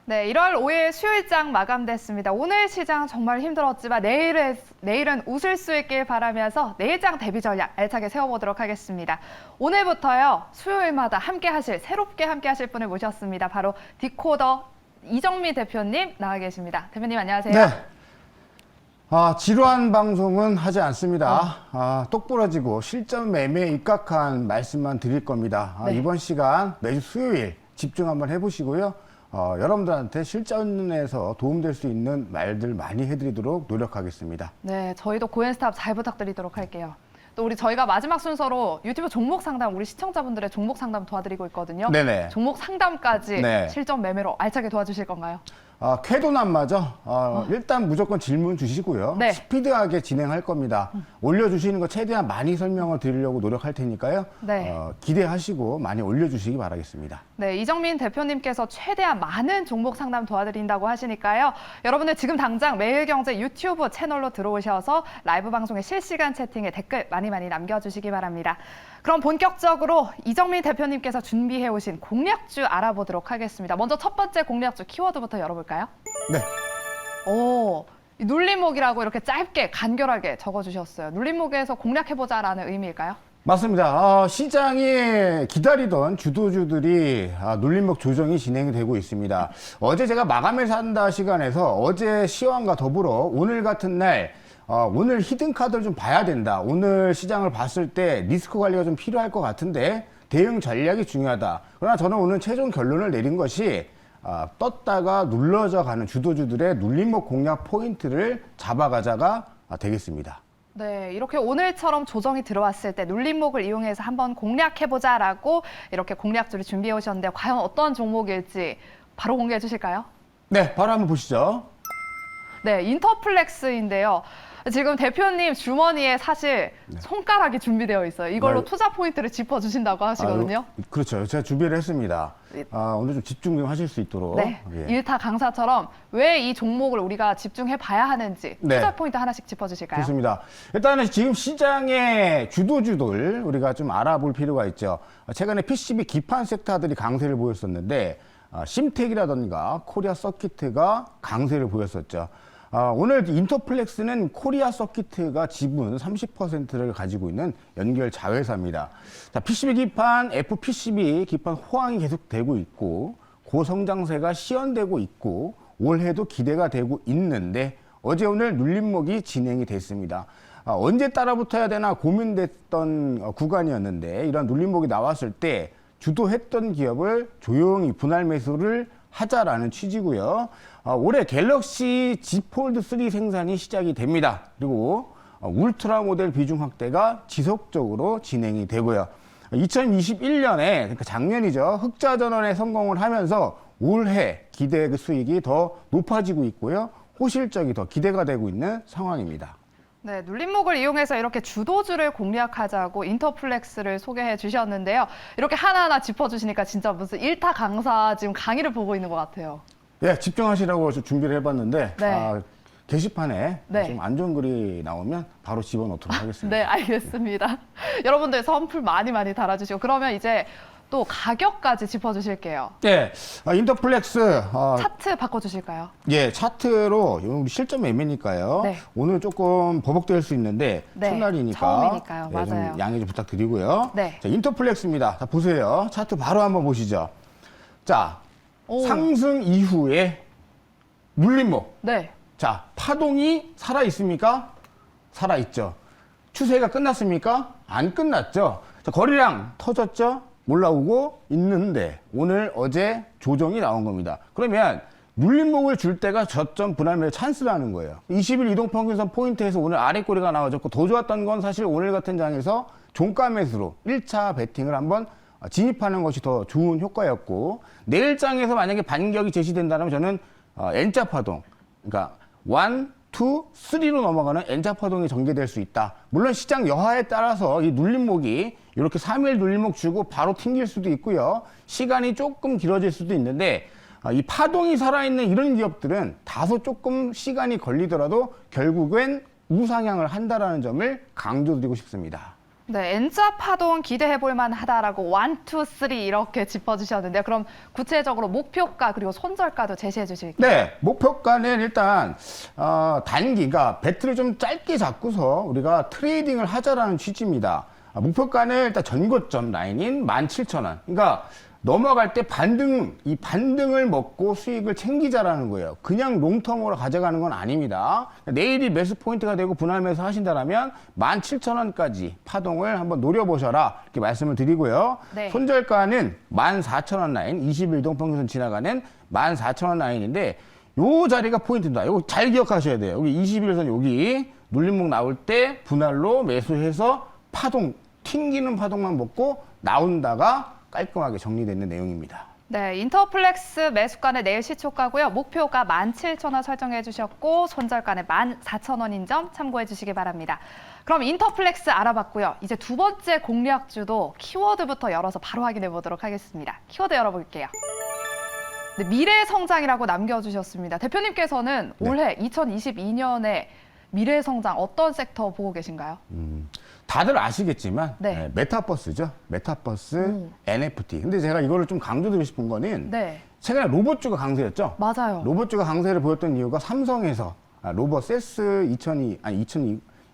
네, 1월 5일 수요일장 마감됐습니다. 오늘 시장 정말 힘들었지만 내일은 웃을 수 있길 바라면서 내일장 대비 전략 알차게 세워보도록 하겠습니다. 오늘부터요, 수요일마다 새롭게 함께 하실 분을 모셨습니다. 바로 디코더 이정미 대표님 나와 계십니다. 대표님 안녕하세요. 네. 지루한 방송은 하지 않습니다. 똑부러지고 실전 매매에 입각한 말씀만 드릴 겁니다. 네. 이번 시간 매주 수요일 집중 한번 해보시고요. 여러분들한테 실전에서 도움될 수 있는 말들 많이 해드리도록 노력하겠습니다. 네, 저희도 고엔스탑 잘 부탁드리도록 할게요. 또 저희가 마지막 순서로 유튜브 종목 상담, 우리 시청자분들의 종목 상담 도와드리고 있거든요. 네네. 종목 상담까지 네. 실전 매매로 알차게 도와주실 건가요? 쾌도난마죠. 일단 무조건 질문 주시고요. 네. 스피드하게 진행할 겁니다. 올려주시는 거 최대한 많이 설명을 드리려고 노력할 테니까요. 네. 기대하시고 많이 올려주시기 바라겠습니다. 네, 이정민 대표님께서 최대한 많은 종목 상담 도와드린다고 하시니까요. 여러분들 지금 당장 매일경제 유튜브 채널로 들어오셔서 라이브 방송의 실시간 채팅에 댓글 많이 남겨주시기 바랍니다. 그럼 본격적으로 이정민 대표님께서 준비해 오신 공략주 알아보도록 하겠습니다. 먼저 첫 번째 공략주 키워드부터 열어볼까요? 네. 이 눌림목이라고 이렇게 짧게 간결하게 적어주셨어요. 눌림목에서 공략해보자라는 의미일까요? 맞습니다. 시장이 기다리던 주도주들이 눌림목 조정이 진행이 되고 있습니다. 어제 제가 마감해서 한다 시간에서 어제 시황과 더불어 오늘 같은 날 오늘 히든카드를 좀 봐야 된다. 오늘 시장을 봤을 때 리스크 관리가 좀 필요할 것 같은데 대응 전략이 중요하다. 그러나 저는 오늘 최종 결론을 내린 것이 떴다가 눌러져 가는 주도주들의 눌림목 공략 포인트를 잡아가자가 되겠습니다. 네, 이렇게 오늘처럼 조정이 들어왔을 때 눌림목을 이용해서 한번 공략해보자라고 이렇게 공략주를 준비해 오셨는데 과연 어떤 종목일지 바로 공개해 주실까요? 네, 바로 한번 보시죠. 네, 인터플렉스인데요. 지금 대표님 주머니에 사실 손가락이 준비되어 있어요. 이걸로 투자 포인트를 짚어주신다고 하시거든요. 그렇죠. 제가 준비를 했습니다. 오늘 좀 집중 좀 하실 수 있도록. 네, 일타 강사처럼 왜 이 종목을 우리가 집중해 봐야 하는지 투자 포인트 하나씩 짚어주실까요? 좋습니다. 일단은 지금 시장의 주도주들 우리가 좀 알아볼 필요가 있죠. 최근에 PCB 기판 섹터들이 강세를 보였었는데 심텍이라든가 코리아 서키트가 강세를 보였었죠. 오늘 인터플렉스는 코리아 서키트가 지분 30%를 가지고 있는 연결 자회사입니다. 자, PCB 기판, FPCB 기판 호황이 계속되고 있고 고성장세가 시현되고 있고 올해도 기대가 되고 있는데 어제 오늘 눌림목이 진행이 됐습니다. 언제 따라붙어야 되나 고민됐던 구간이었는데 이런 눌림목이 나왔을 때 주도했던 기업을 조용히 분할 매수를 하자라는 취지고요. 올해 갤럭시 Z 폴드 3 생산이 시작이 됩니다. 그리고 울트라 모델 비중 확대가 지속적으로 진행이 되고요. 2021년에 그러니까 작년이죠. 흑자 전환에 성공을 하면서 올해 기대 수익이 더 높아지고 있고요. 호실적이 더 기대가 되고 있는 상황입니다. 네, 눌림목을 이용해서 이렇게 주도주를 공략하자고 인터플렉스를 소개해 주셨는데요. 이렇게 하나하나 짚어주시니까 진짜 무슨 일타 강사 지금 강의를 보고 있는 것 같아요. 네, 집중하시라고 준비를 해봤는데 네. 게시판에 네. 좀 안 좋은 글이 나오면 바로 집어넣도록 하겠습니다. 네, 알겠습니다. 여러분들 선풀 많이 달아주시고 그러면 이제 또 가격까지 짚어주실게요. 네, 인터플렉스 차트 바꿔주실까요? 예, 차트로 우리 실전 매매니까요. 네. 오늘 조금 버벅될 수 있는데 네, 첫날이니까 처음이니까요. 좀 맞아요. 양해 좀 부탁드리고요. 네. 자, 인터플렉스입니다. 자, 보세요. 차트 바로 한번 보시죠. 자, 상승 이후에 눌림목. 네. 자, 파동이 살아 있습니까? 살아 있죠. 추세가 끝났습니까? 안 끝났죠. 자, 거래량 터졌죠? 올라오고 있는데 오늘 어제 조정이 나온 겁니다. 그러면 눌림목을 줄 때가 저점 분할매의 찬스라는 거예요. 20일 이동평균선 포인트에서 오늘 아래꼬리가 나와줬고 더 좋았던 건 사실 오늘 같은 장에서 종가 매수로 1차 베팅을 한번 진입하는 것이 더 좋은 효과였고 내일 장에서 만약에 반격이 제시된다면 저는 N자 파동, 그러니까 1, 2, 3로 넘어가는 N자 파동이 전개될 수 있다. 물론 시장 여하에 따라서 이 눌림목이 이렇게 3일 눌림목 주고 바로 튕길 수도 있고요. 시간이 조금 길어질 수도 있는데 이 파동이 살아있는 이런 기업들은 다소 조금 시간이 걸리더라도 결국엔 우상향을 한다라는 점을 강조드리고 싶습니다. 네, N자 파동 기대해 볼 만하다라고 1, 2, 3 이렇게 짚어주셨는데요. 그럼 구체적으로 목표가 그리고 손절가도 제시해 주실게요. 네, 목표가는 일단 단기가 배틀을 좀 짧게 잡고서 우리가 트레이딩을 하자라는 취지입니다. 목표가는 일단 전고점 라인인 17,000원. 그러니까 넘어갈 때 이 반등을 먹고 수익을 챙기자라는 거예요. 그냥 롱텀으로 가져가는 건 아닙니다. 내일이 매수 포인트가 되고 분할 매수 하신다면 17,000원까지 파동을 한번 노려보셔라 이렇게 말씀을 드리고요. 네. 손절가는 14,000원 라인, 20일 이동평균선 지나가는 14,000원 라인인데 요 자리가 포인트입니다. 이거 잘 기억하셔야 돼요. 여기 21선 여기 눌림목 나올 때 분할로 매수해서 파동, 튕기는 파동만 먹고 나온다가 깔끔하게 정리되는 내용입니다. 네, 인터플렉스 매수가는 내일 시초가고요. 목표가 17,000원 설정해 주셨고 손절가는 14,000원인 점 참고해 주시기 바랍니다. 그럼 인터플렉스 알아봤고요. 이제 두 번째 공략주도 키워드부터 열어서 바로 확인해 보도록 하겠습니다. 키워드 열어볼게요. 네, 미래 성장이라고 남겨주셨습니다. 대표님께서는 네. 올해 2022년에 미래 성장 어떤 섹터 보고 계신가요? 다들 아시겠지만 네. 메타버스죠. 메타버스, NFT. 근데 제가 이거를 좀 강조드리고 싶은 거는 네, 최근에 로봇주가 강세였죠. 맞아요. 로봇주가 강세를 보였던 이유가 삼성에서 로봇 세스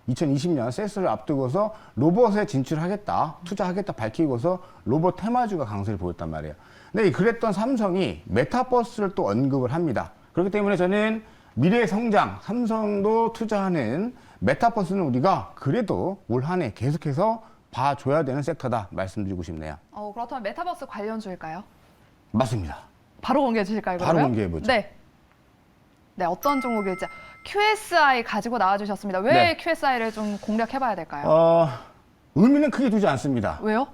2020년 세스를 앞두고서 로봇에 진출하겠다, 투자하겠다 밝히고서 로봇 테마주가 강세를 보였단 말이에요. 근데 그랬던 삼성이 메타버스를 또 언급을 합니다. 그렇기 때문에 저는 미래 성장, 삼성도 투자하는 메타버스는 우리가 그래도 올 한 해 계속해서 봐줘야 되는 섹터다 말씀드리고 싶네요. 그렇다면 메타버스 관련주일까요? 맞습니다. 바로 공개해 주실까요? 바로 그러면? 공개해보죠. 네. 네, 어떤 종목일지. QSI 가지고 나와주셨습니다. 왜 네. QSI를 좀 공략해봐야 될까요? 의미는 크게 두지 않습니다. 왜요?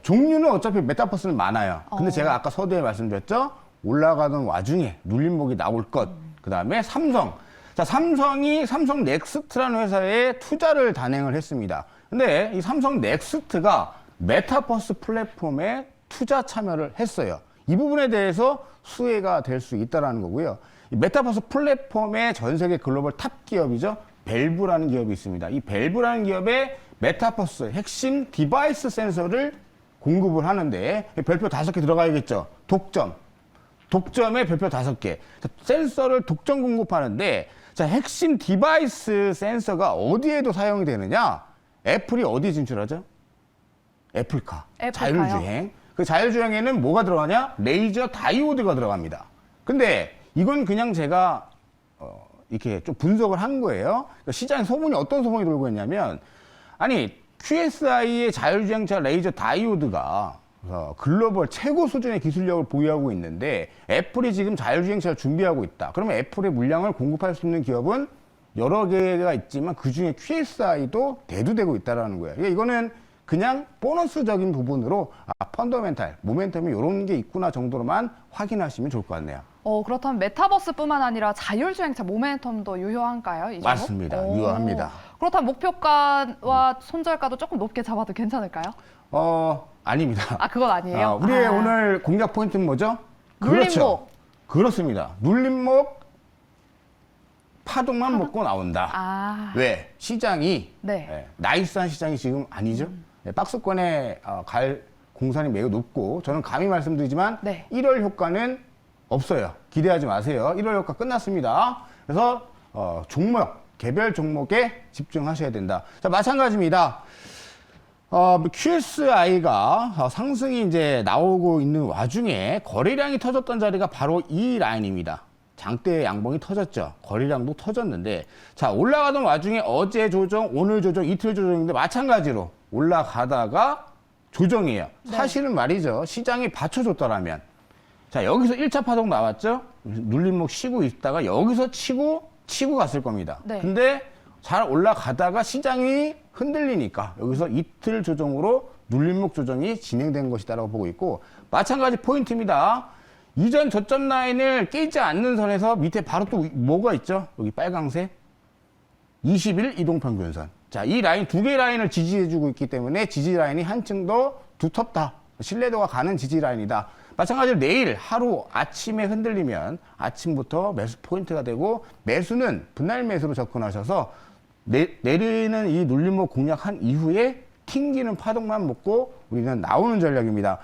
종류는 어차피 메타버스는 많아요. 근데 어. 제가 아까 서두에 말씀드렸죠? 올라가던 와중에 눌림목이 나올 것. 그 다음에 삼성. 자, 삼성이 삼성 넥스트라는 회사에 투자를 단행을 했습니다. 근데 이 삼성 넥스트가 메타버스 플랫폼에 투자 참여를 했어요. 이 부분에 대해서 수혜가 될 수 있다는 거고요. 이 메타버스 플랫폼의 전 세계 글로벌 탑 기업이죠. 벨브라는 기업이 있습니다. 이 벨브라는 기업의 메타버스 핵심 디바이스 센서를 공급을 하는데 별표 5개 들어가야겠죠. 독점에 별표 5개. 센서를 독점 공급하는데 자, 핵심 디바이스 센서가 어디에도 사용이 되느냐? 애플이 어디에 진출하죠? 애플카. 애플카요? 자율주행. 그 자율주행에는 뭐가 들어가냐? 레이저 다이오드가 들어갑니다. 근데 이건 그냥 제가 이렇게 좀 분석을 한 거예요. 그러니까 시장에 소문이 어떤 소문이 돌고 있냐면 아니 QSI의 자율주행차 레이저 다이오드가 글로벌 최고 수준의 기술력을 보유하고 있는데 애플이 지금 자율주행차를 준비하고 있다. 그러면 애플의 물량을 공급할 수 있는 기업은 여러 개가 있지만 그중에 QSI도 대두되고 있다는 거예요. 그러니까 이거는 그냥 보너스적인 부분으로 펀더멘탈, 모멘텀이 이런 게 있구나 정도로만 확인하시면 좋을 것 같네요. 그렇다면 메타버스뿐만 아니라 자율주행차 모멘텀도 유효한가요? 이 종목? 맞습니다. 유효합니다. 그렇다면 목표가와 손절가도 조금 높게 잡아도 괜찮을까요? 아닙니다. 그건 아니에요? 우리의 오늘 공략 포인트는 뭐죠? 눌림목. 그렇죠. 그렇습니다. 눌림목 파동만 먹고 나온다. 왜? 시장이 네. 나이스한 시장이 지금 아니죠. 박스권에 갈 공산이 매우 높고 저는 감히 말씀드리지만 네. 1월 효과는 없어요. 기대하지 마세요. 1월 효과 끝났습니다. 그래서 개별 종목에 집중하셔야 된다. 자, 마찬가지입니다. QSI가 상승이 이제 나오고 있는 와중에 거래량이 터졌던 자리가 바로 이 라인입니다. 장대 양봉이 터졌죠. 거래량도 터졌는데 자, 올라가던 와중에 어제 조정, 오늘 조정, 이틀 조정인데 마찬가지로 올라가다가 조정이에요. 네. 사실은 말이죠. 시장이 받쳐줬더라면 자, 여기서 1차 파동 나왔죠. 눌림목 쉬고 있다가 여기서 치고 갔을 겁니다. 네. 근데 잘 올라가다가 시장이 흔들리니까 여기서 이틀 조정으로 눌림목 조정이 진행된 것이다라고 보고 있고 마찬가지 포인트입니다. 이전 저점 라인을 깨지 않는 선에서 밑에 바로 또 뭐가 있죠? 여기 빨강색 20일 이동평균선. 자, 이 라인 두 개 라인을 지지해주고 있기 때문에 지지 라인이 한층 더 두텁다. 신뢰도가 가는 지지 라인이다. 마찬가지로 내일 하루 아침에 흔들리면 아침부터 매수 포인트가 되고 매수는 분할 매수로 접근하셔서 내리는 이 눌림목 공략한 이후에 튕기는 파동만 먹고 우리는 나오는 전략입니다.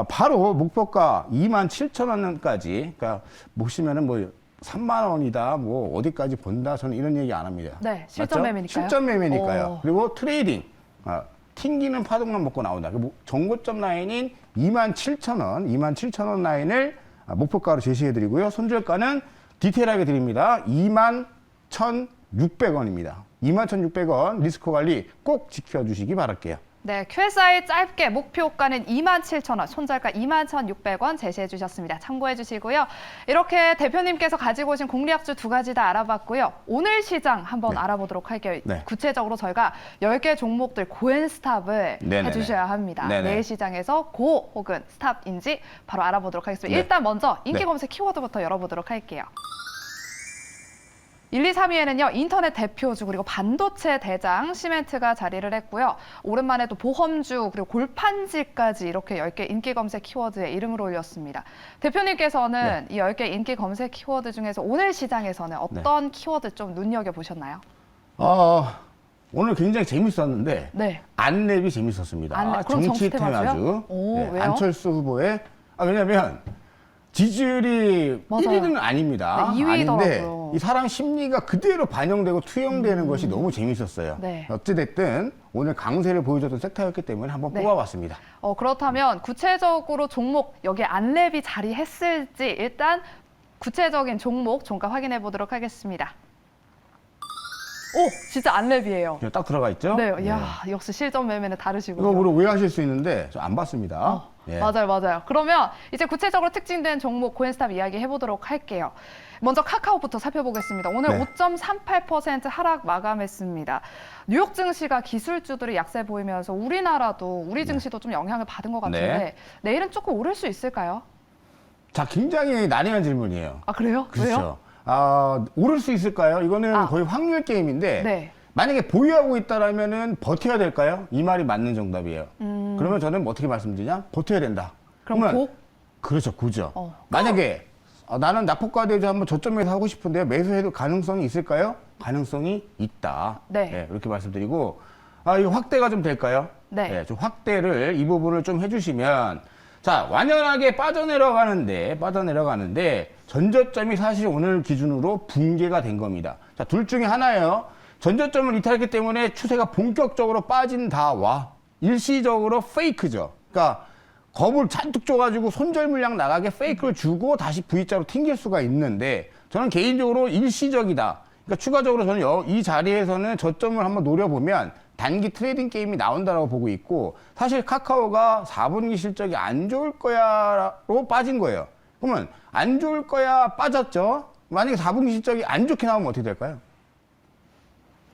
바로 목표가 27,000원까지, 그러니까 보시면은 뭐 3만 원이다, 뭐 어디까지 본다, 저는 이런 얘기 안 합니다. 네, 실전 매매니까요. 실전 매매니까요. 오. 그리고 트레이딩, 튕기는 파동만 먹고 나온다. 정고점 라인인 27,000원, 27,000원 라인을 목표가로 제시해드리고요. 손절가는 디테일하게 드립니다. 21,600원입니다. 21,600원 리스크 관리 꼭 지켜주시기 바랄게요. 네, QSI 짧게 목표가는 27,000원, 손절가 21,600원 제시해 주셨습니다. 참고해 주시고요. 이렇게 대표님께서 가지고 오신 공략주 두 가지 다 알아봤고요. 오늘 시장 한번 네. 알아보도록 할게요. 네. 구체적으로 저희가 10개 종목들 고앤스탑을 네네네. 해주셔야 합니다. 네네. 내일 시장에서 고 혹은 스탑인지 바로 알아보도록 하겠습니다. 네. 일단 먼저 인기 네. 검색 키워드부터 열어보도록 할게요. 1, 2, 3위에는요, 인터넷 대표주, 그리고 반도체 대장, 시멘트가 자리를 했고요. 오랜만에 또 보험주, 그리고 골판지까지 이렇게 10개 인기 검색 키워드에 이름을 올렸습니다. 대표님께서는 이 10개 인기 검색 키워드 중에서 오늘 시장에서는 어떤 키워드 좀 눈여겨보셨나요? 오늘 굉장히 재밌었는데, 네. 안랩이 재밌었습니다. 안랩. 그럼 정치 정치 테마주요? 테마주. 오, 왜요? 안철수 후보의, 왜냐면, 지지율이 맞아요. 1위는 아닙니다. 네, 2위더라고요. 아닌데 이 사람 심리가 그대로 반영되고 투영되는 것이 너무 재밌었어요. 네. 어찌됐든 오늘 강세를 보여줬던 섹터였기 때문에 한번 네. 뽑아봤습니다. 그렇다면 구체적으로 종목, 여기에 안랩이 자리했을지 일단 구체적인 종목 종가 확인해 보도록 하겠습니다. 오, 진짜 안랩이에요. 그냥 딱 들어가 있죠? 네, 이야, 역시 실전 매매는 다르시군요. 이거 우리 오해하실 수 있는데 저 안 봤습니다. 예. 맞아요, 맞아요. 그러면 이제 구체적으로 특징된 종목 고앤스탑 이야기 해보도록 할게요. 먼저 카카오부터 살펴보겠습니다. 오늘 네. 5.38% 하락 마감했습니다. 뉴욕 증시가 기술주들이 약세 보이면서 우리나라도 우리 증시도 좀 영향을 받은 것 같은데 네. 내일은 조금 오를 수 있을까요? 자, 굉장히 난해한 질문이에요. 아, 그래요? 왜요? 그렇죠. 오를 수 있을까요? 이거는 거의 확률 게임인데 네. 만약에 보유하고 있다라면은 버텨야 될까요? 이 말이 맞는 정답이에요. 그러면 저는 뭐 어떻게 말씀드리냐? 버텨야 된다. 그럼 그러면 고? 그렇죠, 고죠. 어. 만약에 나는 낙폭과대주 한번 저점에서 하고 싶은데요. 매수해도 가능성이 있을까요? 가능성이 있다. 네. 이렇게 말씀드리고 이거 확대가 좀 될까요? 네. 좀 확대를 이 부분을 좀 해주시면 자, 완연하게 빠져내려가는데 전저점이 사실 오늘 기준으로 붕괴가 된 겁니다. 자, 둘 중에 하나예요. 전저점을 이탈했기 때문에 추세가 본격적으로 빠진다와 일시적으로 페이크죠. 그러니까 겁을 잔뜩 줘가지고 손절 물량 나가게 페이크를 주고 다시 V자로 튕길 수가 있는데 저는 개인적으로 일시적이다. 그러니까 추가적으로 저는 이 자리에서는 저점을 한번 노려보면 단기 트레이딩 게임이 나온다라고 보고 있고 사실 카카오가 4분기 실적이 안 좋을 거야로 빠진 거예요. 그러면 안 좋을 거야 빠졌죠. 만약에 4분기 실적이 안 좋게 나오면 어떻게 될까요?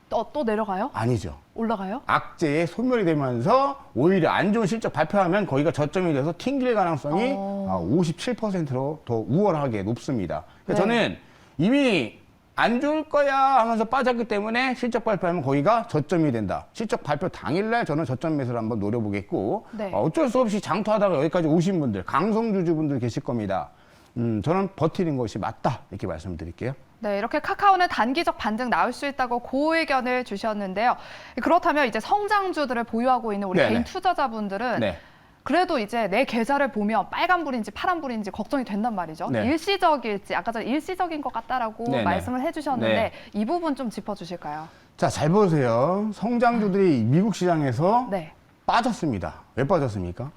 또 내려가요? 아니죠. 올라가요? 악재에 소멸이 되면서 오히려 안 좋은 실적 발표하면 거기가 저점이 돼서 튕길 가능성이 57%로 더 우월하게 높습니다. 그래서 네. 저는 이미 안 좋을 거야 하면서 빠졌기 때문에 실적 발표하면 거기가 저점이 된다. 실적 발표 당일날 저는 저점 매수를 한번 노려보겠고 네. 어쩔 수 없이 장투하다가 여기까지 오신 분들, 강성주주분들 계실 겁니다. 저는 버티는 것이 맞다 이렇게 말씀드릴게요. 네, 이렇게 카카오는 단기적 반등 나올 수 있다고 고의견을 주셨는데요. 그렇다면 이제 성장주들을 보유하고 있는 우리 네네. 개인 투자자분들은 네. 그래도 이제 내 계좌를 보면 빨간불인지 파란불인지 걱정이 된단 말이죠. 네. 일시적일지, 아까 전에 일시적인 것 같다라고 네네. 말씀을 해주셨는데 네. 이 부분 좀 짚어주실까요? 자, 잘 보세요. 성장주들이 미국 시장에서 네. 빠졌습니다. 왜 빠졌습니까?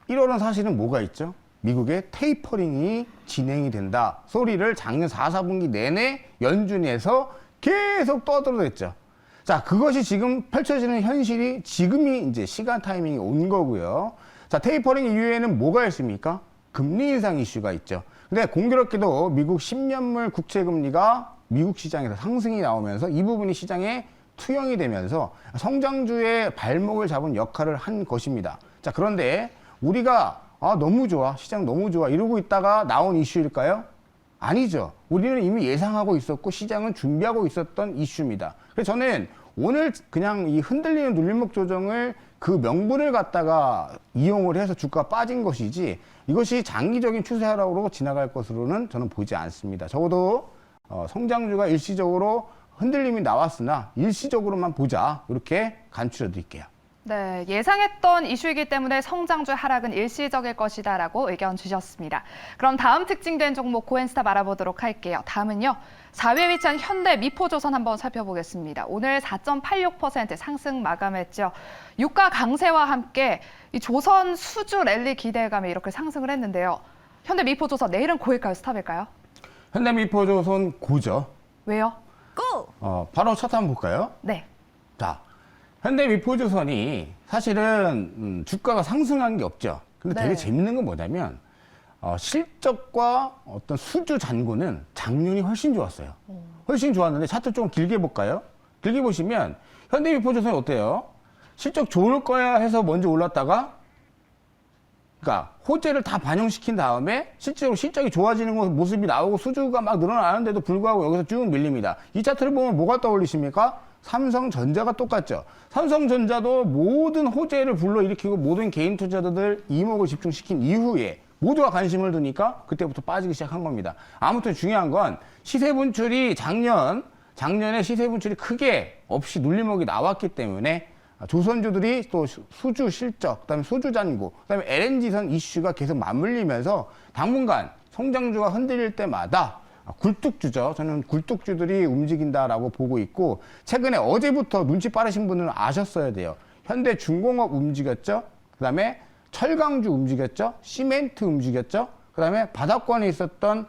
1월은 사실은 뭐가 있죠? 미국의 테이퍼링이 진행이 된다. 소리를 작년 4, 4분기 내내 연준에서 계속 떠들어댔죠. 자, 그것이 지금 펼쳐지는 현실이 지금이 이제 시간 타이밍이 온 거고요. 자, 테이퍼링 이후에는 뭐가 있습니까? 금리 인상 이슈가 있죠. 근데 공교롭게도 미국 10년물 국채 금리가 미국 시장에서 상승이 나오면서 이 부분이 시장에 투영이 되면서 성장주의 발목을 잡은 역할을 한 것입니다. 자, 그런데 우리가 너무 좋아, 시장 너무 좋아 이러고 있다가 나온 이슈일까요? 아니죠. 우리는 이미 예상하고 있었고 시장은 준비하고 있었던 이슈입니다. 그래서 저는 오늘 그냥 이 흔들리는 눌림목 조정을 그 명분을 갖다가 이용을 해서 주가가 빠진 것이지 이것이 장기적인 추세 하락으로 지나갈 것으로는 저는 보지 않습니다. 적어도 성장주가 일시적으로 흔들림이 나왔으나 일시적으로만 보자 이렇게 간추려 드릴게요. 네, 예상했던 이슈이기 때문에 성장주 하락은 일시적일 것이다라고 의견 주셨습니다. 그럼 다음 특징된 종목 고엔스탑 알아보도록 할게요. 다음은요. 4위에 위치한 현대 미포조선 한번 살펴보겠습니다. 오늘 4.86% 상승 마감했죠. 유가 강세와 함께 이 조선 수주 랠리 기대감에 이렇게 상승을 했는데요. 현대 미포조선 내일은 고일까요? 스탑일까요? 현대미포조선 고죠. 왜요? 바로 차트 한번 볼까요? 네. 자, 현대미포조선이 사실은 주가가 상승한 게 없죠. 근데 되게 네. 재밌는 건 뭐냐면 실적과 어떤 수주 잔고는 작년이 훨씬 좋았어요. 훨씬 좋았는데 차트 좀 길게 볼까요? 길게 보시면 현대미포조선이 어때요? 실적 좋을 거야 해서 먼저 올랐다가 그러니까 호재를 다 반영시킨 다음에 실제로 실적이 좋아지는 모습이 나오고 수주가 막 늘어나는데도 불구하고 여기서 쭉 밀립니다. 이 차트를 보면 뭐가 떠올리십니까? 삼성전자가 똑같죠. 삼성전자도 모든 호재를 불러일으키고 모든 개인 투자자들 이목을 집중시킨 이후에 모두가 관심을 두니까 그때부터 빠지기 시작한 겁니다. 아무튼 중요한 건 시세 분출이 작년에 시세 분출이 크게 없이 눌림목이 나왔기 때문에 조선주들이 또 수주 실적, 그다음에 소주 잔고, 그다음에 LNG선 이슈가 계속 맞물리면서 당분간 성장주가 흔들릴 때마다 굴뚝주죠. 저는 굴뚝주들이 움직인다라고 보고 있고 최근에 어제부터 눈치 빠르신 분들은 아셨어야 돼요. 현대중공업 움직였죠. 그다음에 철강주 움직였죠. 시멘트 움직였죠. 그다음에 바닥권에 있었던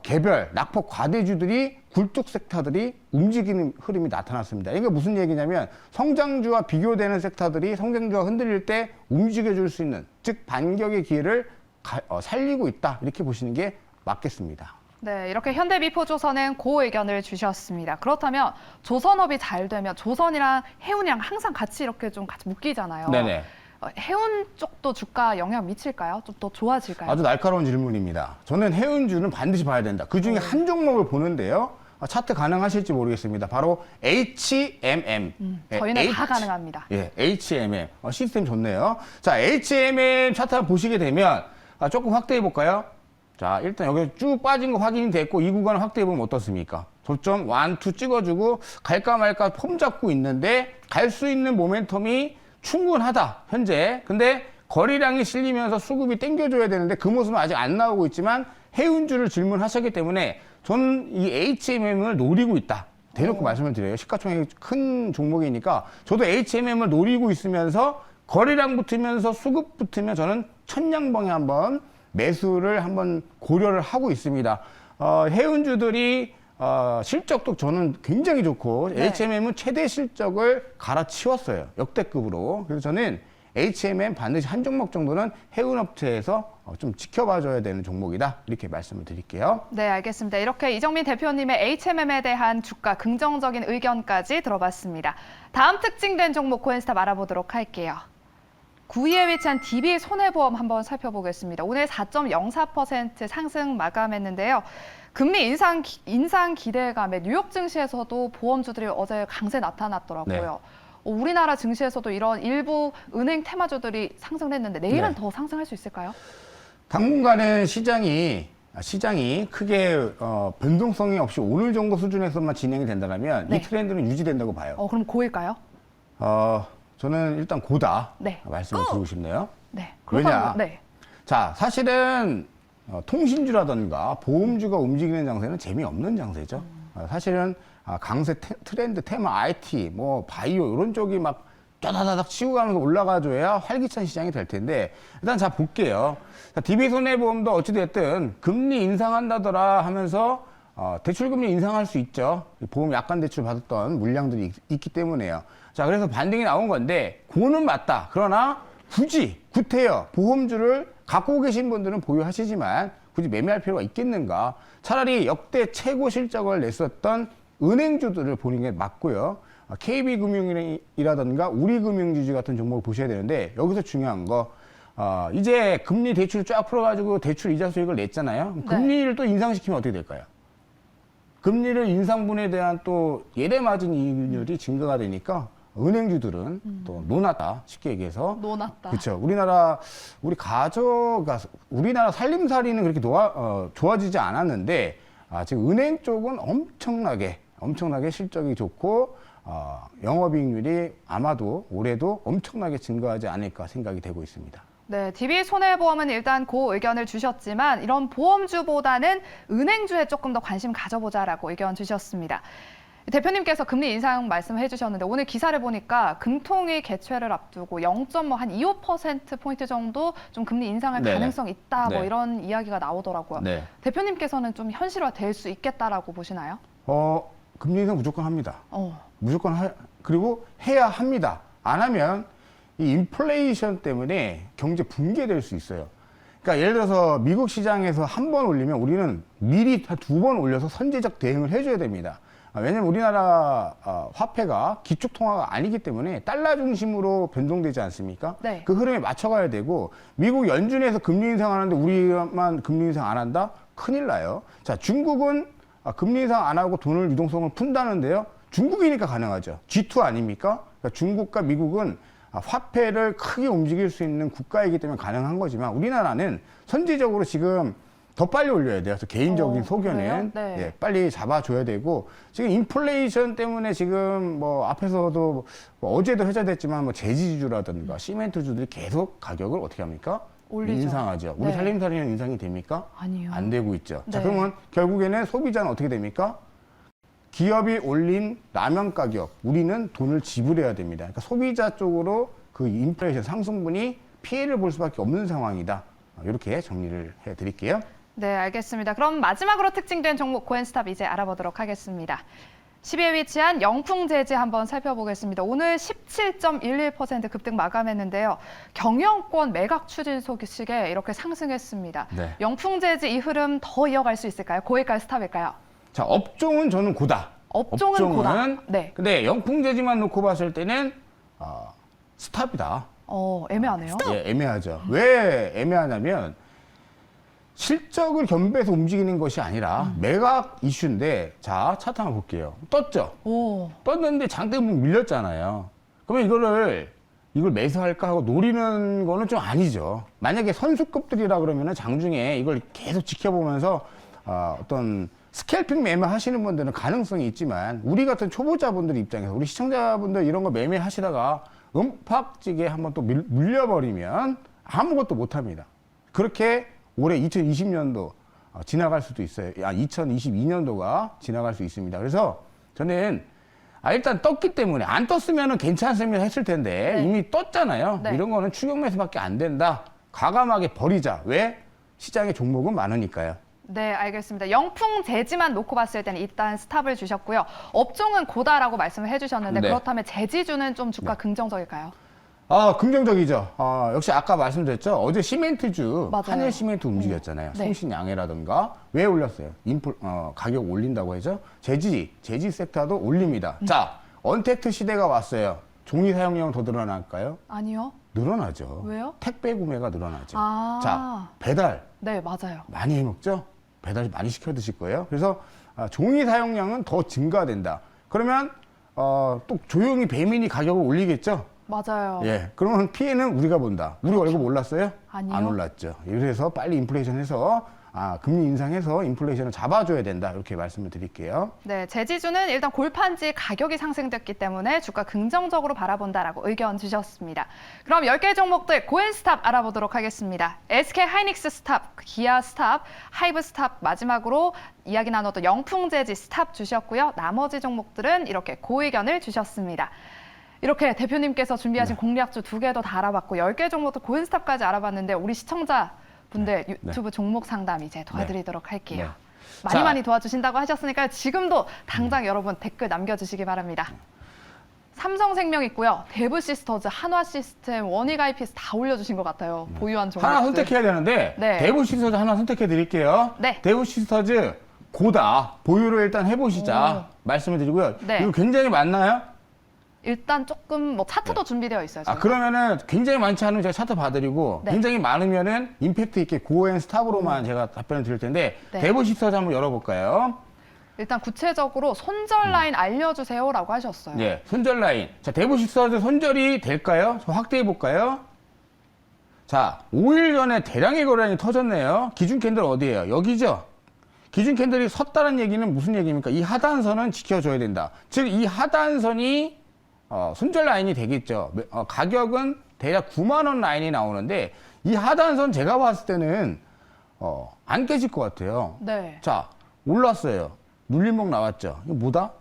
개별, 낙폭 과대주들이 굴뚝 섹터들이 움직이는 흐름이 나타났습니다. 이게 무슨 얘기냐면 성장주와 비교되는 섹터들이 성장주가 흔들릴 때 움직여줄 수 있는, 즉 반격의 기회를 살리고 있다. 이렇게 보시는 게 맞겠습니다. 네, 이렇게 현대미포조선은 고 의견을 주셨습니다. 그렇다면 조선업이 잘 되면 조선이랑 해운이랑 항상 같이 이렇게 좀 같이 묶이잖아요. 네네. 해운 쪽도 주가 영향 미칠까요? 좀 더 좋아질까요? 아주 날카로운 질문입니다. 저는 해운주는 반드시 봐야 된다. 그 중에 한 종목을 보는데요. 차트 가능하실지 모르겠습니다. 바로 HMM. 저희는 다 가능합니다. 예, HMM. 시스템 좋네요. 자, HMM 차트 한번 보시게 되면 조금 확대해 볼까요? 자, 일단 여기 쭉 빠진 거 확인이 됐고 이 구간을 확대해 보면 어떻습니까? 저점 1, 2 찍어주고 갈까 말까 폼 잡고 있는데 갈 수 있는 모멘텀이 충분하다, 현재. 근데 거래량이 실리면서 수급이 땡겨줘야 되는데 그 모습은 아직 안 나오고 있지만 해운주를 질문하셨기 때문에 저는 이 HMM을 노리고 있다. 대놓고 말씀을 드려요. 시가총액이 큰 종목이니까 저도 HMM을 노리고 있으면서 거래량 붙으면서 수급 붙으면 저는 천냥봉에 한번 매수를 한번 고려를 하고 있습니다. 해운주들이 실적도 저는 굉장히 좋고 네. HMM은 최대 실적을 갈아치웠어요. 역대급으로. 그래서 저는 HMM 반드시 한 종목 정도는 해운업체에서 좀 지켜봐줘야 되는 종목이다. 이렇게 말씀을 드릴게요. 네, 알겠습니다. 이렇게 이정민 대표님의 HMM에 대한 주가 긍정적인 의견까지 들어봤습니다. 다음 특징된 종목 고엔스탑 알아보도록 할게요. 9위에 위치한 DB손해보험 한번 살펴보겠습니다. 오늘 4.04% 상승 마감했는데요. 금리 인상 기대감에 뉴욕 증시에서도 보험주들이 어제 강세 나타났더라고요. 우리나라 증시에서도 이런 일부 은행 테마주들이 상승했는데 내일은 네. 더 상승할 수 있을까요? 당분간은 시장이 크게 변동성이 없이 오늘 정도 수준에서만 진행이 된다면 네. 이 트렌드는 유지된다고 봐요. 그럼 고일까요? 저는 일단 고다 네. 말씀을 드리고 싶네요. 네. 왜냐? 네. 자, 사실은 통신주라든가 보험주가 움직이는 장세는 재미없는 장세죠. 사실은 강세 트렌드, 테마, IT, 뭐 바이오 이런 쪽이 막 짜다다닥 치고 가면서 올라가줘야 활기찬 시장이 될 텐데 일단 자 볼게요. DB손해보험도 어찌됐든 금리 인상한다더라 하면서 대출금리 인상할 수 있죠. 보험 약관 대출 받았던 물량들이 있기 때문에요. 자, 그래서 반등이 나온 건데 고는 맞다. 그러나 굳이 구태여 보험주를 갖고 계신 분들은 보유하시지만 굳이 매매할 필요가 있겠는가? 차라리 역대 최고 실적을 냈었던 은행주들을 보는 게 맞고요. KB금융이라든가 우리금융지주 같은 종목을 보셔야 되는데 여기서 중요한 거 이제 금리 대출 쫙 풀어가지고 대출 이자 수익을 냈잖아요. 네. 금리를 또 인상시키면 어떻게 될까요? 금리를 인상분에 대한 또 예대 마진 이익률이 증가가 되니까 은행주들은 또 노났다, 쉽게 얘기해서. 노났다. 그렇죠. 우리나라 살림살이는 그렇게 좋아지지 않았는데 지금 은행 쪽은 엄청나게 실적이 좋고 영업이익률이 아마도 올해도 엄청나게 증가하지 않을까 생각이 되고 있습니다. 네, DB손해보험은 일단 그 의견을 주셨지만 이런 보험주보다는 은행주에 조금 더 관심 가져보자라고 의견 주셨습니다. 대표님께서 금리 인상 말씀해 주셨는데 오늘 기사를 보니까 금통위 개최를 앞두고 0.25%포인트 정도 좀 금리 인상할 네네. 가능성이 있다 뭐 네. 이런 이야기가 나오더라고요. 네. 대표님께서는 좀 현실화될 수 있겠다라고 보시나요? 금리 인상 무조건 합니다. 어, 무조건 그리고 해야 합니다. 안 하면 이 인플레이션 때문에 경제 붕괴될 수 있어요. 그러니까 예를 들어서 미국 시장에서 한 번 올리면 우리는 미리 한 2번 올려서 선제적 대응을 해줘야 됩니다. 왜냐면 우리나라 화폐가 기축통화가 아니기 때문에 달러 중심으로 변동되지 않습니까? 네. 그 흐름에 맞춰가야 되고 미국 연준에서 금리 인상하는데 우리만 금리 인상 안 한다? 큰일 나요. 자, 중국은 금리 인상 안 하고 돈을 유동성을 푼다는데요. 중국이니까 가능하죠. G2 아닙니까? 그러니까 중국과 미국은 화폐를 크게 움직일 수 있는 국가이기 때문에 가능한 거지만 우리나라는 선제적으로 지금 더 빨리 올려야 돼요. 그래서 개인적인 소견은 그래요? 네. 예, 빨리 잡아줘야 되고 지금 인플레이션 때문에 지금 뭐 앞에서도 뭐 어제도 회자됐지만 뭐 제지주라든가 시멘트주들이 계속 가격을 어떻게 합니까? 올리죠. 인상하죠. 우리 네. 살림살이는 인상이 됩니까? 아니요. 안 되고 있죠. 자, 네. 그러면 결국에는 소비자는 어떻게 됩니까? 기업이 올린 라면 가격, 우리는 돈을 지불해야 됩니다. 그러니까 소비자 쪽으로 그 인플레이션 상승분이 피해를 볼 수밖에 없는 상황이다. 이렇게 정리를 해드릴게요. 네, 알겠습니다. 그럼 마지막으로 특징된 종목 고엔스탑 이제 알아보도록 하겠습니다. 10위에 위치한 영풍재지 한번 살펴보겠습니다. 오늘 17.11% 급등 마감했는데요. 경영권 매각 추진 소식에 이렇게 상승했습니다. 네. 영풍재지 이 흐름 더 이어갈 수 있을까요? 고일까요? 스탑일까요? 자, 업종은 저는 고다. 업종은 고다. 네. 근데 영풍재지만 놓고 봤을 때는 스탑이다. 애매하네요. 예, 애매하죠. 왜 애매하냐면 실적을 겸비해서 움직이는 것이 아니라 매각 이슈인데 자, 차트 한번 볼게요. 떴죠? 오, 떴는데 장 때문에 밀렸잖아요. 그러면 이걸 매수할까 하고 노리는 거는 좀 아니죠. 만약에 선수급들이라 그러면은 장중에 이걸 계속 지켜보면서 어떤 스캘핑 매매 하시는 분들은 가능성이 있지만 우리 같은 초보자분들 입장에서 우리 시청자분들 이런 거 매매 하시다가 음팍지게 한번 또 물려버리면 아무것도 못 합니다. 그렇게 올해 2020년도 지나갈 수도 있어요. 2022년도가 지나갈 수 있습니다. 그래서 저는 일단 떴기 때문에 안 떴으면 괜찮으면 했을 텐데 네. 이미 떴잖아요. 네. 이런 거는 추격 매수밖에 안 된다. 과감하게 버리자. 왜? 시장에 종목은 많으니까요. 네, 알겠습니다. 영풍재지만 놓고 봤을 때는 일단 스탑을 주셨고요. 업종은 고다라고 말씀을 해주셨는데 네. 그렇다면 재지주는 좀 주가 긍정적일까요? 긍정적이죠. 역시 아까 말씀드렸죠. 어제 시멘트주, 맞아요. 한일 시멘트 움직였잖아요. 네. 성신양해라든가. 왜 올렸어요? 가격 올린다고 해서 제지 섹터도 올립니다. 자, 언택트 시대가 왔어요. 종이 사용량은 더 늘어날까요? 아니요. 늘어나죠. 왜요? 택배 구매가 늘어나죠. 아. 자, 배달 네, 맞아요. 많이 해 먹죠? 배달 많이 시켜 드실 거예요. 그래서 종이 사용량은 더 증가된다. 그러면 또 조용히 배민이 가격을 올리겠죠? 맞아요. 예, 그러면 피해는 우리가 본다. 우리 월급 올랐어요? 아니요. 안 올랐죠. 그래서 빨리 인플레이션 해서 금리 인상해서 인플레이션을 잡아줘야 된다. 이렇게 말씀을 드릴게요. 네, 재지주는 일단 골판지 가격이 상승됐기 때문에 주가 긍정적으로 바라본다라고 의견 주셨습니다. 그럼 10개 종목들 고엔스탑 알아보도록 하겠습니다. SK 하이닉스 스탑, 기아 스탑, 하이브 스탑 마지막으로 이야기 나눴던 영풍재지 스탑 주셨고요. 나머지 종목들은 이렇게 고의견을 주셨습니다. 이렇게 대표님께서 준비하신 공략주 2개도 다 알아봤고 10개 종목도 고엔스탑까지 알아봤는데 우리 시청자분들 유튜브 종목 상담 이제 도와드리도록 할게요. 네. 자. 많이 도와주신다고 하셨으니까 지금도 당장 여러분 댓글 남겨주시기 바랍니다. 삼성생명 있고요. 대부시스터즈, 한화시스템, 원익IPS 다 올려주신 것 같아요. 보유한 종목. 하나 선택해야 되는데 네. 대부시스터즈 하나 선택해 드릴게요. 네. 대부시스터즈 고다. 보유를 일단 해보시자. 말씀을 드리고요. 네. 이거 굉장히 많나요? 일단 조금 뭐 차트도 준비되어 있어요. 저희가. 그러면은 굉장히 많지 않으면 제가 차트 봐드리고 네. 굉장히 많으면은 임팩트 있게 고엔 스탑으로만 제가 답변을 드릴 텐데 네. 대부시스터즈 한번 열어볼까요? 일단 구체적으로 손절 라인 알려주세요라고 하셨어요. 예, 손절 라인. 자, 대부시스터즈 손절이 될까요? 좀 확대해 볼까요? 자, 5일 전에 대량의 거래량이 터졌네요. 기준 캔들 어디예요? 여기죠? 기준 캔들이 섰다는 얘기는 무슨 얘기입니까? 이 하단선은 지켜줘야 된다. 즉, 이 하단선이 손절 라인이 되겠죠. 가격은 대략 9만 원 라인이 나오는데 이 하단선 제가 봤을 때는 안 깨질 것 같아요. 네. 자, 올랐어요. 눌림목 나왔죠. 이거 뭐다?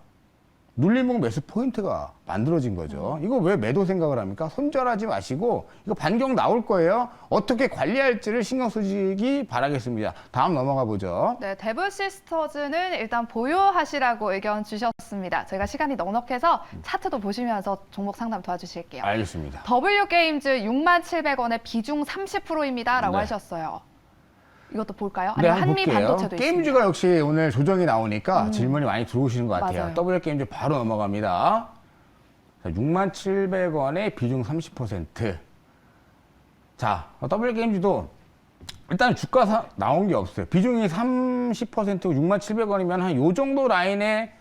눌림목 매수 포인트가 만들어진 거죠. 이거 왜 매도 생각을 합니까? 손절하지 마시고 이거 반경 나올 거예요. 어떻게 관리할지를 신경 쓰시기 바라겠습니다. 다음 넘어가 보죠. 네, 데브 시스터즈는 일단 보유하시라고 의견 주셨습니다. 저희가 시간이 넉넉해서 차트도 보시면서 종목 상담 도와주실게요. 알겠습니다. W게임즈 67,000원에 비중 30%입니다. 라고 네. 하셨어요. 이것도 볼까요? 네, 아니면 한번 한미 볼게요. 반도체도 있습니다. 게임즈가 역시 오늘 조정이 나오니까 질문이 많이 들어오시는 것 같아요. 맞아요. W게임즈 바로 넘어갑니다. 67,000원에 비중 30%. 자, W게임즈도 일단 주가 나온 게 없어요. 비중이 30%고 67,000원이면 한 요 정도 라인에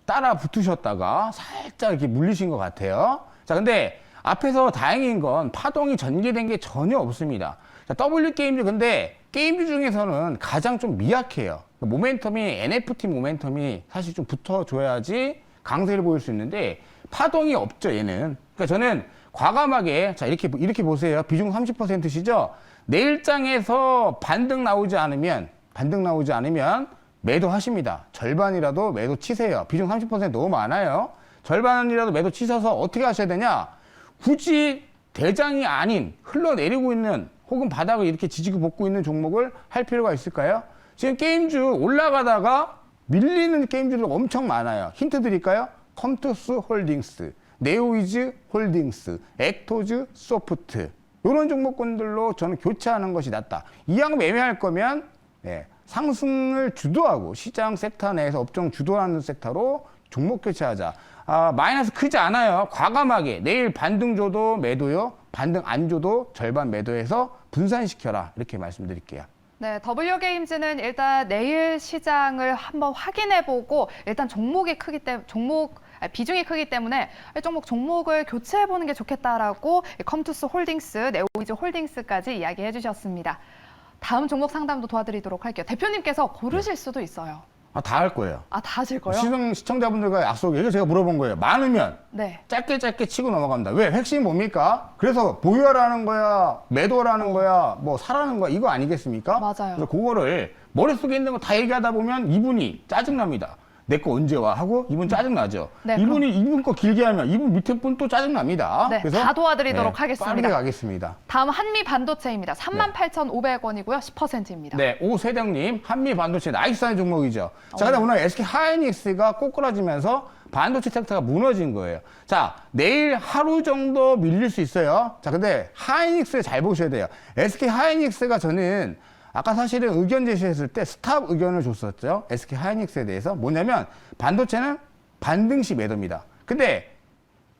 따라 붙으셨다가 살짝 이렇게 물리신 것 같아요. 자, 근데 앞에서 다행인 건 파동이 전개된 게 전혀 없습니다. 자, W게임즈 근데 게임즈 중에서는 가장 좀 미약해요. 모멘텀이 NFT 모멘텀이 사실 좀 붙어줘야지 강세를 보일 수 있는데 파동이 없죠, 얘는. 그러니까 저는 과감하게 자 이렇게 보세요. 비중 30%시죠. 내일장에서 반등 나오지 않으면 매도하십니다. 절반이라도 매도 치세요. 비중 30% 너무 많아요. 절반이라도 매도 치셔서 어떻게 하셔야 되냐? 굳이 대장이 아닌 흘러내리고 있는 혹은 바닥을 이렇게 지지고 볶고 있는 종목을 할 필요가 있을까요? 지금 게임주 올라가다가 밀리는 게임주들 엄청 많아요. 힌트 드릴까요? 컴투스 홀딩스, 네오이즈 홀딩스, 액토즈 소프트 이런 종목군들로 저는 교체하는 것이 낫다. 이왕 매매할 거면 상승을 주도하고 시장 섹터 내에서 업종 주도하는 섹터로 종목 교체하자. 마이너스 크지 않아요. 과감하게 내일 반등 줘도 매도요. 반등 안 줘도 절반 매도해서 분산시켜라. 이렇게 말씀드릴게요. 네, W게임즈는 일단 내일 시장을 한번 확인해보고 일단 비중이 크기 때문에 종목을 교체해보는 게 좋겠다라고 컴투스 홀딩스, 네오이즈 홀딩스까지 이야기해 주셨습니다. 다음 종목 상담도 도와드리도록 할게요. 대표님께서 고르실 수도 있어요. 다 할 거예요. 다 하실 거예요? 시청자분들과 약속이에요. 제가 물어본 거예요. 많으면 네. 짧게 치고 넘어갑니다. 왜? 핵심이 뭡니까? 그래서 보유하라는 거야, 매도하라는 거야, 뭐 사라는 거야, 이거 아니겠습니까? 맞아요. 그래서 그거를 머릿속에 있는 거 다 얘기하다 보면 이분이 짜증납니다. 내 거 언제 와? 하고 이분 짜증나죠. 네, 이분 거 길게 하면 이분 밑에 분 또 짜증납니다. 네, 그래서 다 도와드리도록 하겠습니다. 빠르게 가겠습니다. 다음 한미 반도체입니다. 38,500원이고요. 10%입니다. 네, 오세령님, 한미 반도체 나이스한 종목이죠. 자, 근데 오늘 SK 하이닉스가 꼬꾸라지면서 반도체 섹터가 무너진 거예요. 자, 내일 하루 정도 밀릴 수 있어요. 자, 근데 하이닉스 잘 보셔야 돼요. SK 하이닉스가 저는 아까 사실은 의견 제시했을 때 스탑 의견을 줬었죠. SK 하이닉스에 대해서. 뭐냐면 반도체는 반등 시 매도입니다. 근데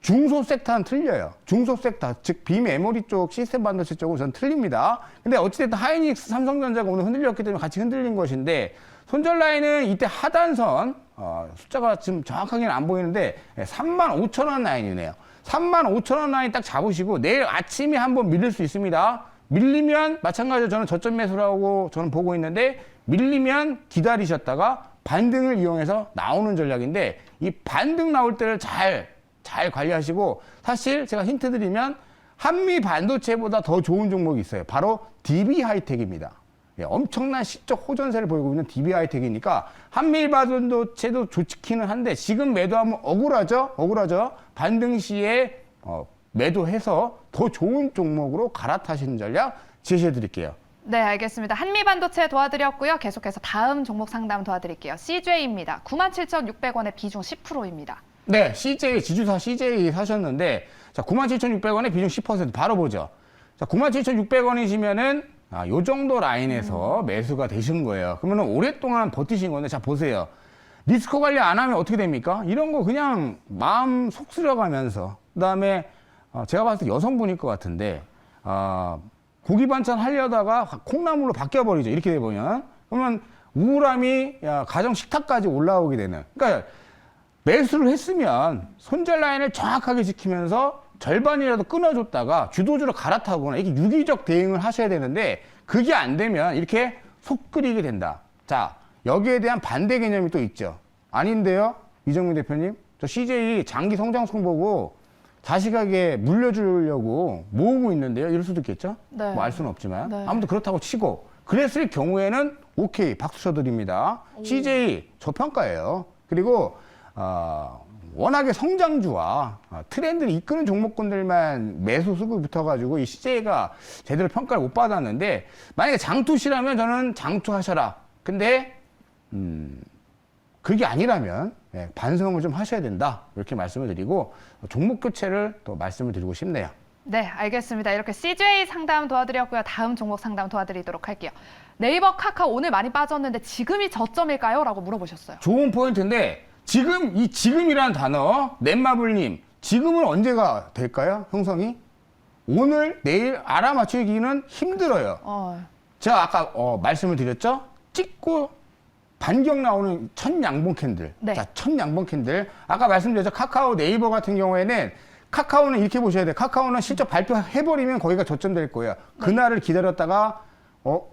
중소 섹터는 틀려요. 중소 섹터, 즉 비메모리 쪽 시스템 반도체 쪽은 저는 틀립니다. 근데 어찌됐든 하이닉스, 삼성전자가 오늘 흔들렸기 때문에 같이 흔들린 것인데 손절 라인은 이때 하단선 숫자가 지금 정확하게는 안 보이는데 35,000원 라인이네요. 35,000원 라인 딱 잡으시고 내일 아침에 한번 밀릴 수 있습니다. 밀리면 마찬가지로 저는 저점 매수라고 저는 보고 있는데 밀리면 기다리셨다가 반등을 이용해서 나오는 전략인데 이 반등 나올 때를 잘 관리하시고 사실 제가 힌트 드리면 한미 반도체보다 더 좋은 종목이 있어요. 바로 DB 하이텍입니다. 엄청난 시적 호전세를 보이고 있는 DB 하이텍이니까 한미 반도체도 좋기는 한데 지금 매도하면 억울하죠? 반등 시에 매도해서 더 좋은 종목으로 갈아타시는 전략 제시해 드릴게요. 네, 알겠습니다. 한미 반도체 도와드렸고요. 계속해서 다음 종목 상담 도와드릴게요. CJ입니다. 97,600원에 비중 10%입니다. 네, 지주사 CJ 사셨는데, 자, 97,600원에 비중 10% 바로 보죠. 자, 97,600원이시면은, 요 정도 라인에서 매수가 되신 거예요. 그러면 오랫동안 버티신 건데, 자, 보세요. 리스크 관리 안 하면 어떻게 됩니까? 이런 거 그냥 마음 속 쓰려가면서, 그 다음에, 제가 봤을 때 여성분일 것 같은데, 고기 반찬 하려다가 콩나물로 바뀌어버리죠. 이렇게 되면. 그러면 우울함이 가정 식탁까지 올라오게 되는. 그러니까 매수를 했으면 손절 라인을 정확하게 지키면서 절반이라도 끊어줬다가 주도주로 갈아타거나 이렇게 유기적 대응을 하셔야 되는데 그게 안 되면 이렇게 속 끓이게 된다. 자, 여기에 대한 반대 개념이 또 있죠. 아닌데요, 이정민 대표님? 저 CJ 장기 성장성 보고 자식에게 물려주려고 모으고 있는데요. 이럴 수도 있겠죠? 네. 뭐 알 수는 없지만. 네. 아무튼 그렇다고 치고 그랬을 경우에는 오케이, 박수 쳐드립니다. CJ 저평가예요. 그리고 워낙에 성장주와 트렌드를 이끄는 종목군들만 매수 수급이 붙어가지고 이 CJ가 제대로 평가를 못 받았는데, 만약에 장투시라면 저는 장투하셔라. 근데 그게 아니라면 반성을 좀 하셔야 된다, 이렇게 말씀을 드리고 종목 교체를 또 말씀을 드리고 싶네요. 네, 알겠습니다. 이렇게 CJ 상담 도와드렸고요. 다음 종목 상담 도와드리도록 할게요. 네이버, 카카오 오늘 많이 빠졌는데 지금이 저점일까요? 라고 물어보셨어요. 좋은 포인트인데, 지금 이 지금이라는 단어, 넷마블님, 지금은 언제가 될까요? 형성이? 오늘, 내일 알아맞히기는 힘들어요. 제가 아까 말씀을 드렸죠? 찍고 반경 나오는 첫 양봉 캔들. 네. 자, 첫 양봉 캔들. 아까 말씀드렸죠? 카카오, 네이버 같은 경우에는 카카오는 이렇게 보셔야 돼요. 카카오는 실적 발표해버리면 거기가 저점 될 거예요. 그날을 기다렸다가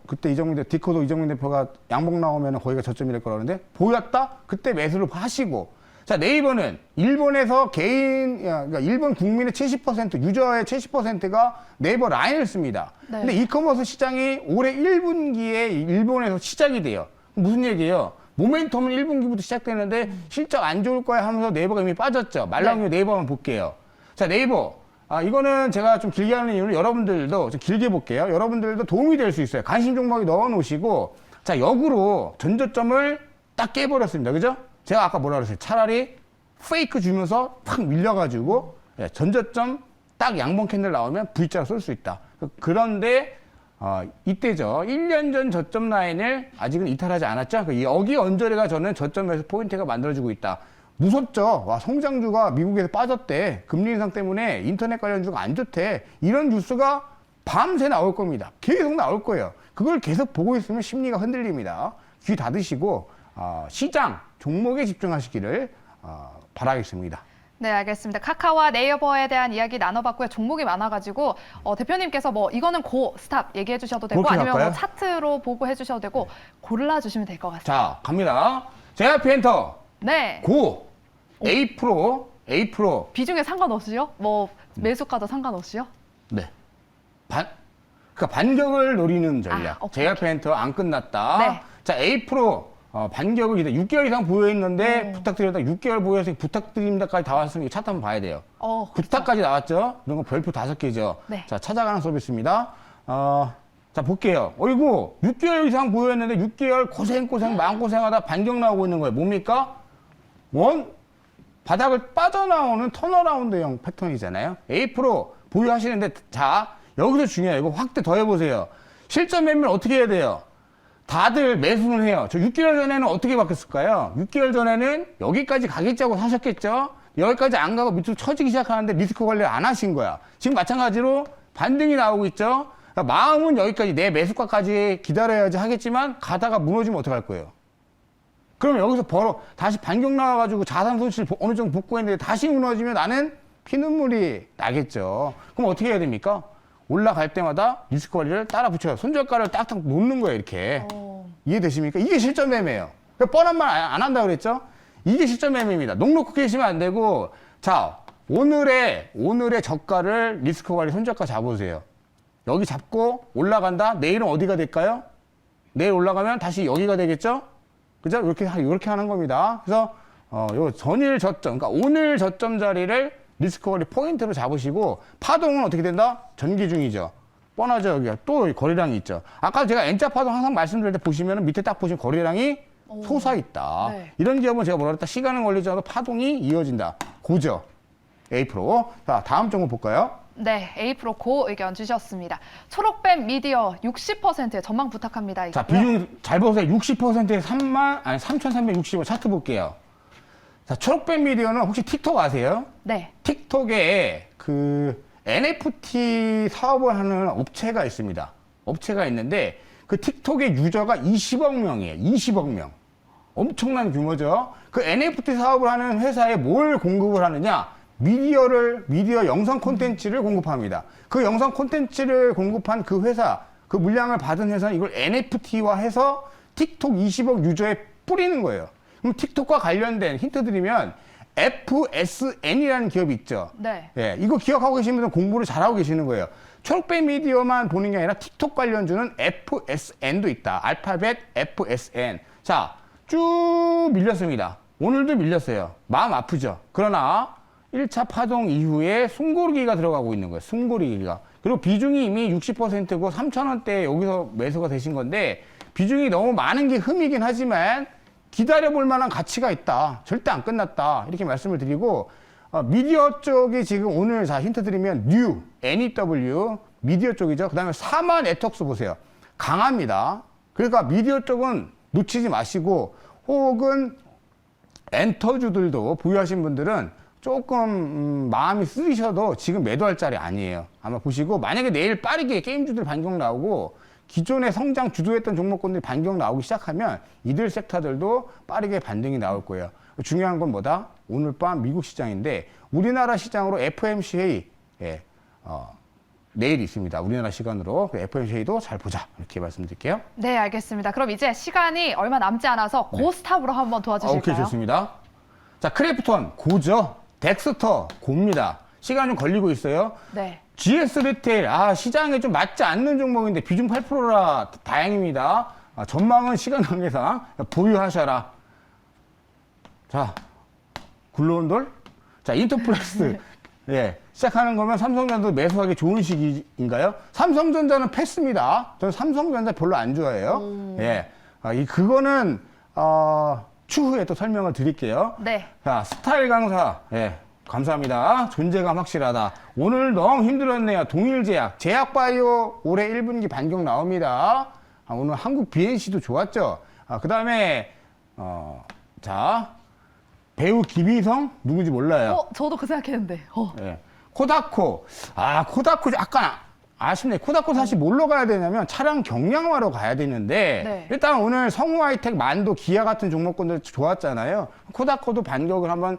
그때 디코도 이정민 대표가 양봉 나오면 거기가 저점이 될 거라는데 보였다? 그때 매수를 하시고. 자, 네이버는 일본에서 그러니까 일본 국민의 70%, 유저의 70%가 네이버 라인을 씁니다. 네. 근데 이커머스 시장이 올해 1분기에 일본에서 시작이 돼요. 무슨 얘기예요? 모멘텀은 1분기부터 시작되는데 실적 안 좋을 거야 하면서 네이버가 이미 빠졌죠. 말랑이 네이버 한번 볼게요. 자, 네이버. 이거는 제가 좀 길게 하는 이유는 여러분들도 좀 길게 볼게요. 여러분들도 도움이 될 수 있어요. 관심 종목에 넣어 놓으시고, 자, 역으로 전저점을 딱 깨버렸습니다. 그죠? 제가 아까 뭐라 그랬어요? 차라리 페이크 주면서 팍 밀려가지고, 전저점 딱 양봉 캔들 나오면 V자로 쏠 수 있다. 그런데, 이때죠. 1년 전 저점 라인을 아직은 이탈하지 않았죠. 여기 언저리가 저는 저점에서 포인트가 만들어지고 있다. 무섭죠. 와, 성장주가 미국에서 빠졌대. 금리 인상 때문에 인터넷 관련주가 안 좋대. 이런 뉴스가 밤새 나올 겁니다. 계속 나올 거예요. 그걸 계속 보고 있으면 심리가 흔들립니다. 귀 닫으시고 시장, 종목에 집중하시기를 바라겠습니다. 네, 알겠습니다. 카카오와 네이버에 대한 이야기 나눠봤고요. 종목이 많아가지고 대표님께서 뭐 이거는 고, 스탑 얘기해 주셔도 되고, 아니면 뭐 차트로 보고 해주셔도 되고 골라주시면 될 것 같습니다. 자, 갑니다. JYP 엔터. 네. 고. A 프로. 비중에 상관없이요? 뭐 매수가도 상관없이요? 네. 그러니까 반격을 노리는 전략. JYP 엔터 안 끝났다. 네. 자, A 프로 반격을 이제 6개월 이상 보유했는데 부탁드립니다. 6개월 보유해서 부탁드립니다까지 다 왔으니 차트 한번 봐야 돼요. 부탁까지 나왔죠? 이런 거 별표 5개죠. 네. 자, 찾아가는 서비스입니다. 자, 볼게요. 어이구, 6개월 이상 보유했는데 6개월 마음고생하다 반격 나오고 있는 거예요. 뭡니까? 바닥을 빠져나오는 턴어라운드형 패턴이잖아요. A 프로 보유하시는데, 자, 여기서 중요해요. 이거 확대 더 해보세요. 실전 매매는 어떻게 해야 돼요? 다들 매수는 해요. 저 6개월 전에는 어떻게 바뀌었을까요? 6개월 전에는 여기까지 가겠자고 사셨겠죠? 여기까지 안 가고 밑으로 처지기 시작하는데 리스크 관리를 안 하신 거야. 지금 마찬가지로 반등이 나오고 있죠? 그러니까 마음은 여기까지 내 매수가까지 기다려야지 하겠지만 가다가 무너지면 어떡할 거예요? 그러면 여기서 다시 반격 나와가지고 자산 손실 어느 정도 복구했는데 다시 무너지면 나는 피눈물이 나겠죠. 그럼 어떻게 해야 됩니까? 올라갈 때마다 리스크 관리를 따라 붙여요. 손절가를 딱딱 놓는 거예요, 이렇게. 이해되십니까? 이게 실전 매매예요. 뻔한 말 안 한다 그랬죠? 이게 실전 매매입니다. 녹놓고 계시면 안 되고, 자, 오늘의 저가를 리스크 관리 손절가 잡으세요. 여기 잡고 올라간다? 내일은 어디가 될까요? 내일 올라가면 다시 여기가 되겠죠? 그죠? 이렇게 하는 겁니다. 그래서, 요 전일 저점, 그러니까 오늘 저점 자리를 리스크 관리 포인트로 잡으시고, 파동은 어떻게 된다? 전개 중이죠. 뻔하죠, 여기가. 또 거래량이 있죠. 아까 제가 N자 파동 항상 말씀드릴 때 보시면 밑에 딱 보시면 거래량이 솟아있다. 네. 이런 기업은 제가 뭐라 그랬다? 시간은 걸리지 않아도 파동이 이어진다. 고죠. A 프로. 자, 다음 종목 볼까요? 네, A 프로 고 의견 주셨습니다. 초록뱀 미디어 60%의 전망 부탁합니다. 자, 비중 잘 보세요. 60%에 3,365 차트 볼게요. 자, 초록뱀 미디어는 혹시 틱톡 아세요? 네. 틱톡에 그 NFT 사업을 하는 업체가 있습니다. 업체가 있는데 그 틱톡의 유저가 20억 명이에요. 20억 명. 엄청난 규모죠. 그 NFT 사업을 하는 회사에 뭘 공급을 하느냐? 미디어 영상 콘텐츠를 공급합니다. 그 영상 콘텐츠를 공급한 그 회사, 그 물량을 받은 회사는 이걸 NFT화해서 틱톡 20억 유저에 뿌리는 거예요. 그럼 틱톡과 관련된 힌트 드리면 FSN이라는 기업이 있죠. 네. 예, 이거 기억하고 계신 분들은 공부를 잘하고 계시는 거예요. 초록배 미디어만 보는 게 아니라 틱톡 관련주는 FSN도 있다. 알파벳 FSN. 자, 쭉 밀렸습니다. 오늘도 밀렸어요. 마음 아프죠. 그러나 1차 파동 이후에 숨고르기가 들어가고 있는 거예요. 숨고르기가. 그리고 비중이 이미 60%고 3,000원대에 여기서 매수가 되신 건데 비중이 너무 많은 게 흠이긴 하지만 기다려볼 만한 가치가 있다. 절대 안 끝났다. 이렇게 말씀을 드리고 미디어 쪽이 지금 오늘 자 힌트 드리면 NEW 미디어 쪽이죠. 그 다음에 사마 네트워크스 보세요. 강합니다. 그러니까 미디어 쪽은 놓치지 마시고 혹은 엔터주들도 보유하신 분들은 조금 마음이 쓰리셔도 지금 매도할 자리 아니에요. 아마 보시고 만약에 내일 빠르게 게임주들 반경 나오고 기존의 성장 주도했던 종목군들이 반경 나오기 시작하면 이들 섹터들도 빠르게 반등이 나올 거예요. 중요한 건 뭐다? 오늘 밤 미국 시장인데 우리나라 시장으로 FOMC 회의 내일 있습니다. 우리나라 시간으로 FOMC 회의도 잘 보자 이렇게 말씀드릴게요. 네, 알겠습니다. 그럼 이제 시간이 얼마 남지 않아서 고스탑으로 한번 도와주실까요? 오케이, 좋습니다. 자, 크래프톤 고죠. 덱스터 고입니다. 시간 좀 걸리고 있어요. 네. GS 리테일 시장에 좀 맞지 않는 종목인데 비중 8%라 다행입니다. 전망은 시간 관계상 보유하셔라. 자, 굴러온 돌. 자, 인터플렉스. 예, 시작하는 거면 삼성전자 매수하기 좋은 시기인가요? 삼성전자는 패스입니다. 저는 삼성전자 별로 안 좋아해요. 예, 그거는 추후에 또 설명을 드릴게요. 네. 자, 스타일 강사. 예. 감사합니다. 존재감 확실하다. 오늘 너무 힘들었네요. 동일제약. 제약바이오 올해 1분기 반경 나옵니다. 오늘 한국 BNC도 좋았죠. 그 다음에, 자, 배우 김희성? 누군지 몰라요. 저도 그 생각했는데. 예. 코다코. 코다코 약간 아쉽네. 코다코 사실 뭘로 가야 되냐면 차량 경량화로 가야 되는데 네. 일단 오늘 성우하이텍, 만도, 기아 같은 종목군들 좋았잖아요. 코다코도 반격을 한번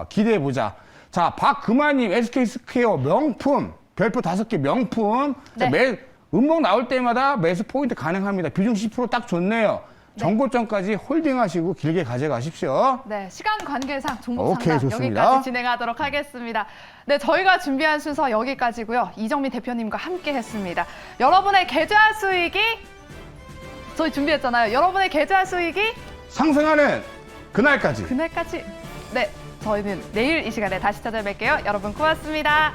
기대해보자. 자, 박금아님 SK스퀘어 명품 별표 5개 명품. 네. 자, 음목 나올 때마다 매수 포인트 가능합니다. 비중 10%딱 좋네요. 정고점까지 홀딩하시고 길게 가져가십시오. 네, 시간 관계상 종목 오케이, 상담 좋습니다. 여기까지 진행하도록 하겠습니다. 네, 저희가 준비한 순서 여기까지고요. 이정미 대표님과 함께 했습니다. 여러분의 계좌 수익이 저희 준비했잖아요. 여러분의 계좌 수익이 상승하는 그날까지. 그날까지. 네, 저희는 내일 이 시간에 다시 찾아뵐게요. 여러분 고맙습니다.